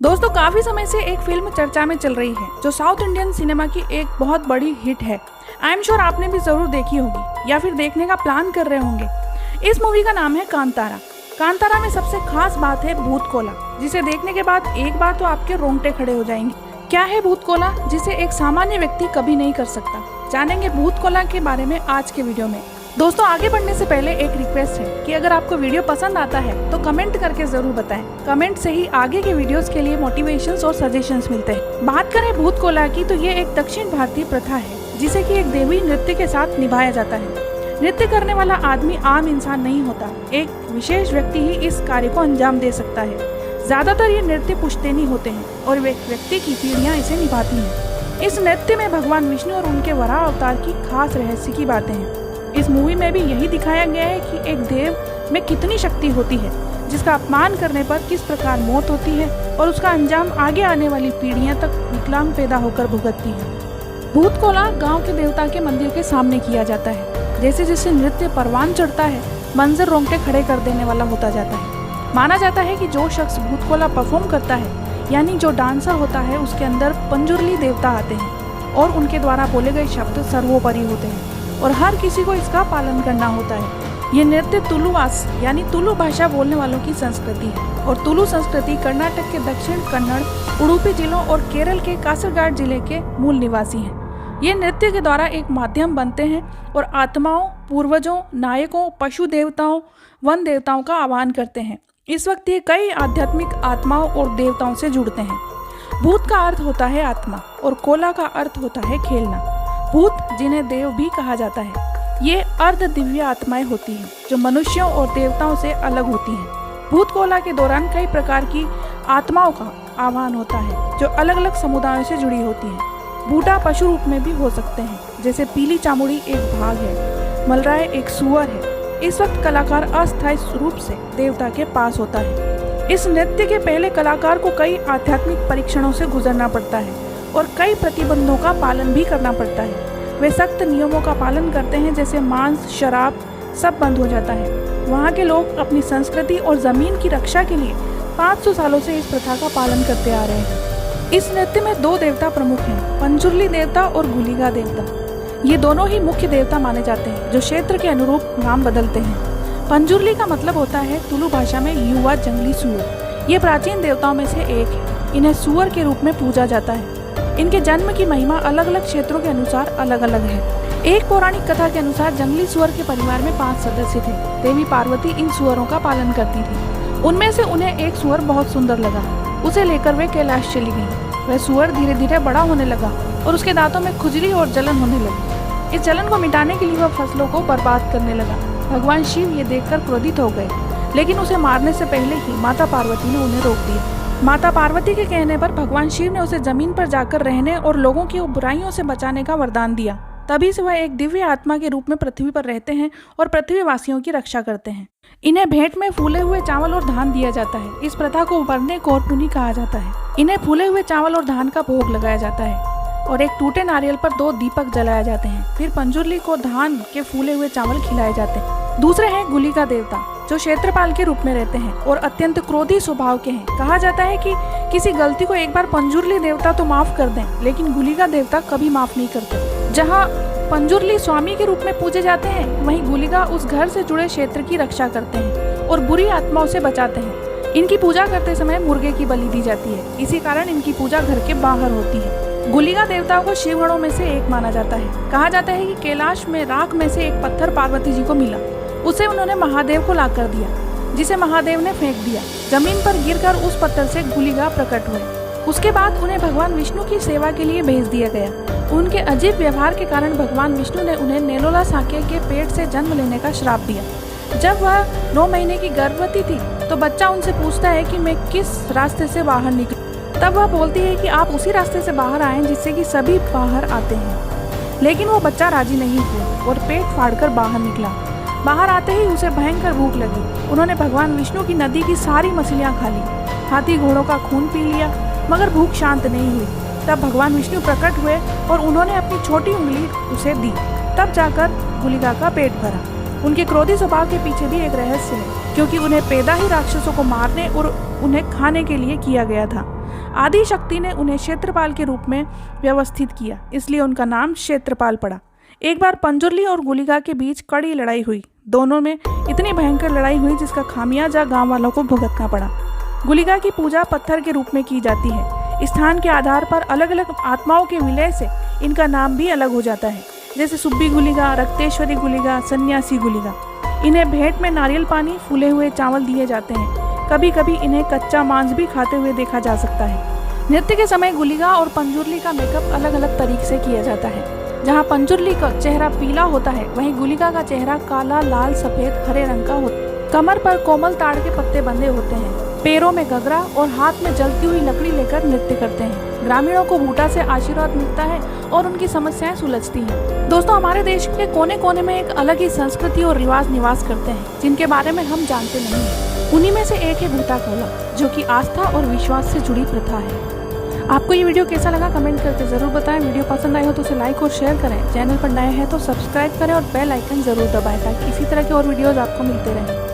दोस्तों काफी समय से एक फिल्म चर्चा में चल रही है जो साउथ इंडियन सिनेमा की एक बहुत बड़ी हिट है। आई एम श्योर आपने भी जरूर देखी होगी या फिर देखने का प्लान कर रहे होंगे। इस मूवी का नाम है कांतारा। कांतारा में सबसे खास बात है भूत कोला, जिसे देखने के बाद एक बार तो आपके रोंगटे खड़े हो जाएंगे। क्या है भूत कोला जिसे एक सामान्य व्यक्ति कभी नहीं कर सकता? जानेंगे भूत कोला के बारे में आज के वीडियो में। दोस्तों आगे बढ़ने से पहले एक रिक्वेस्ट है कि अगर आपको वीडियो पसंद आता है तो कमेंट करके जरूर बताएं। कमेंट से ही आगे के वीडियोस के लिए मोटिवेशंस और सजेशंस मिलते हैं। बात करें भूत कोला की तो ये एक दक्षिण भारतीय प्रथा है जिसे कि एक देवी नृत्य के साथ निभाया जाता है। नृत्य करने वाला आदमी आम इंसान नहीं होता, एक विशेष व्यक्ति ही इस कार्य को अंजाम दे सकता है। ज्यादातर ये नृत्य पुश्तैनी होते हैं और वे व्यक्ति की पीढ़ियां इसे निभाती हैं। इस नृत्य में भगवान विष्णु और उनके वराह अवतार की खास रहस्य की बातें हैं। इस मूवी में भी यही दिखाया गया है कि एक देव में कितनी शक्ति होती है, जिसका अपमान करने पर किस प्रकार मौत होती है और उसका अंजाम आगे आने वाली पीढ़ियां तक विकलांग पैदा होकर भुगतती है। भूत कोला गांव के देवता के मंदिर के सामने किया जाता है। जैसे जैसे नृत्य परवान चढ़ता है, मंजर रोंगटे खड़े कर देने वाला होता जाता है। माना जाता है कि जो शख्स भूत कोला परफॉर्म करता है, यानी जो डांसर होता है, उसके अंदर पंजुर्ली देवता आते हैं और उनके द्वारा बोले गए शब्द सर्वोपरि होते हैं और हर किसी को इसका पालन करना होता है। ये नृत्य तुलुवास यानी तुलु भाषा बोलने वालों की संस्कृति है और तुलु संस्कृति कर्नाटक के दक्षिण कन्नड़, उडुपी जिलों और केरल के कासरगाड जिले के मूल निवासी हैं। ये नृत्य के द्वारा एक माध्यम बनते हैं और आत्माओं, पूर्वजों, नायकों, पशु देवताओं, वन देवताओं का आह्वान करते हैं। इस वक्त ये कई आध्यात्मिक आत्माओं और देवताओं से जुड़ते हैं। भूत का अर्थ होता है आत्मा और कोला का अर्थ होता है खेलना। भूत जिन्हें देव भी कहा जाता है, ये अर्ध दिव्य आत्माएं होती हैं जो मनुष्यों और देवताओं से अलग होती हैं। भूत कोला के दौरान कई प्रकार की आत्माओं का आह्वान होता है जो अलग अलग समुदायों से जुड़ी होती हैं। बूढ़ा पशु रूप में भी हो सकते हैं, जैसे पीली चामुड़ी एक भाग है, मलराय एक सुअर है। इस वक्त कलाकार अस्थायी रूप से देवता के पास होता है। इस नृत्य के पहले कलाकार को कई आध्यात्मिक परीक्षणों से गुजरना पड़ता है और कई प्रतिबंधों का पालन भी करना पड़ता है। वे सख्त नियमों का पालन करते हैं, जैसे मांस, शराब सब बंद हो जाता है। वहाँ के लोग अपनी संस्कृति और जमीन की रक्षा के लिए 500 सालों से इस प्रथा का पालन करते आ रहे हैं। इस नृत्य में दो देवता प्रमुख हैं, पंजुर्ली देवता और गुलिगा देवता। ये दोनों ही मुख्य देवता माने जाते हैं जो क्षेत्र के अनुरूप नाम बदलते हैं। पंजुर्ली का मतलब होता है तुलु भाषा में युवा जंगली सुअर। ये प्राचीन देवताओं में से एक है। इन्हें सुअर के रूप में पूजा जाता है। इनके जन्म की महिमा अलग अलग क्षेत्रों के अनुसार अलग अलग है। एक पौराणिक कथा के अनुसार जंगली सुअर के परिवार में 5 सदस्य थे। देवी पार्वती इन सुअरों का पालन करती थी। उनमें से उन्हें एक सुअर बहुत सुंदर लगा। उसे लेकर वे कैलाश चली गईं। वह सुअर धीरे धीरे बड़ा होने लगा और उसके दांतों में खुजली और जलन होने लगी। इस जलन को मिटाने के लिए वह फसलों को बर्बाद करने लगा। भगवान शिव ये देखकर क्रोधित हो गए, लेकिन उसे मारने से पहले ही माता पार्वती ने उन्हें रोक दिया। माता पार्वती के कहने पर भगवान शिव ने उसे जमीन पर जाकर रहने और लोगों की बुराइयों से बचाने का वरदान दिया। तभी से वह एक दिव्य आत्मा के रूप में पृथ्वी पर रहते हैं और पृथ्वीवासियों की रक्षा करते हैं। इन्हें भेंट में फूले हुए चावल और धान दिया जाता है। इस प्रथा को वर्णे कौरपुनी कहा जाता है। इन्हें फूले हुए चावल और धान का भोग लगाया जाता है और एक टूटे नारियल पर 2 दीपक जलाए जाते हैं। फिर पंजुर्ली को धान के फूले हुए चावल खिलाए जाते हैं। दूसरे हैं गुलिका देवता, जो क्षेत्रपाल के रूप में रहते हैं और अत्यंत क्रोधी स्वभाव के हैं। कहा जाता है कि किसी गलती को एक बार पंजुर्ली देवता तो माफ कर दें, लेकिन गुलिका देवता कभी माफ नहीं करते। जहाँ पंजुर्ली स्वामी के रूप में पूजे जाते हैं, वहीं गुलिका उस घर से जुड़े क्षेत्र की रक्षा करते हैं और बुरी आत्माओं से बचाते हैं। इनकी पूजा करते समय मुर्गे की बलि दी जाती है, इसी कारण इनकी पूजा घर के बाहर होती है। गुलिका देवताओं को शिवगणों में से एक माना जाता है। कहा जाता है कि कैलाश में राख में से एक पत्थर पार्वती जी को मिला। उसे उन्होंने महादेव को लाकर दिया, जिसे महादेव ने फेंक दिया। जमीन पर गिरकर उस पत्थर से गुलिगा प्रकट हुए। उसके बाद उन्हें भगवान विष्णु की सेवा के लिए भेज दिया गया। उनके अजीब व्यवहार के कारण भगवान विष्णु ने उन्हें नेलोला साकेल के पेट से जन्म लेने का श्राप दिया। जब वह 9 महीने की गर्भवती थी तो बच्चा उनसे पूछता है कि मैं किस रास्ते से बाहर निकलूं। तब वह बोलती है कि आप उसी रास्ते से बाहर आएं जिससे कि सभी बाहर आते हैं। लेकिन वो बच्चा राजी नहीं हुआ और पेट फाड़कर बाहर निकला। बाहर आते ही उसे भयंकर भूख लगी। उन्होंने भगवान विष्णु की नदी की सारी मछलियां खा ली, हाथी घोड़ों का खून पी लिया, मगर भूख शांत नहीं हुई। तब भगवान विष्णु प्रकट हुए और उन्होंने अपनी छोटी उंगली उसे दी। तब जाकर गुलिका का पेट भरा। उनके क्रोधी स्वभाव के पीछे भी एक रहस्य है, क्योंकि उन्हें पैदा ही राक्षसों को मारने और उन्हें खाने के लिए किया गया था। आदि शक्ति ने उन्हें क्षेत्रपाल के रूप में व्यवस्थित किया, इसलिए उनका नाम क्षेत्रपाल पड़ा। एक बार पंजुर्ली और गुलिका के बीच कड़ी लड़ाई हुई। दोनों में इतनी भयंकर लड़ाई हुई जिसका खामियाजा गांव वालों को भुगतना पड़ा। गुलिका की पूजा पत्थर के रूप में की जाती है। स्थान के आधार पर अलग अलग आत्माओं के विलय से इनका नाम भी अलग हो जाता है, जैसे सुब्बी गुलिका, रक्तेश्वरी गुलिका, सन्यासी गुलिका। इन्हें भेंट में नारियल पानी, फूले हुए चावल दिए जाते हैं। कभी कभी इन्हें कच्चा मांस भी खाते हुए देखा जा सकता है। नृत्य के समय गुलिका और पंजुर्ली का मेकअप अलग अलग तरीके से किया जाता है। जहाँ पंजुर्ली का चेहरा पीला होता है, वहीं गुलिका का चेहरा काला, लाल, सफेद, हरे रंग का होता है। कमर पर कोमल ताड़ के पत्ते बंधे होते हैं। पैरों में गगरा और हाथ में जलती हुई लकड़ी लेकर नृत्य करते हैं। ग्रामीणों को बूटा से आशीर्वाद मिलता है और उनकी समस्याएं सुलझती हैं। दोस्तों, हमारे देश के कोने कोने में एक अलग ही संस्कृति और रिवाज निवास करते हैं, जिनके बारे में हम जानते नहीं हैं। उन्हीं में से एक है भूता कोला, जो कि आस्था और विश्वास से जुड़ी प्रथा है। आपको ये वीडियो कैसा लगा कमेंट करके जरूर बताएं। वीडियो पसंद आए हो तो उसे लाइक और शेयर करें। चैनल पर नए हैं तो सब्सक्राइब करें और बेल आइकन जरूर दबाएं, ताकि इसी तरह के और वीडियोस आपको मिलते रहें।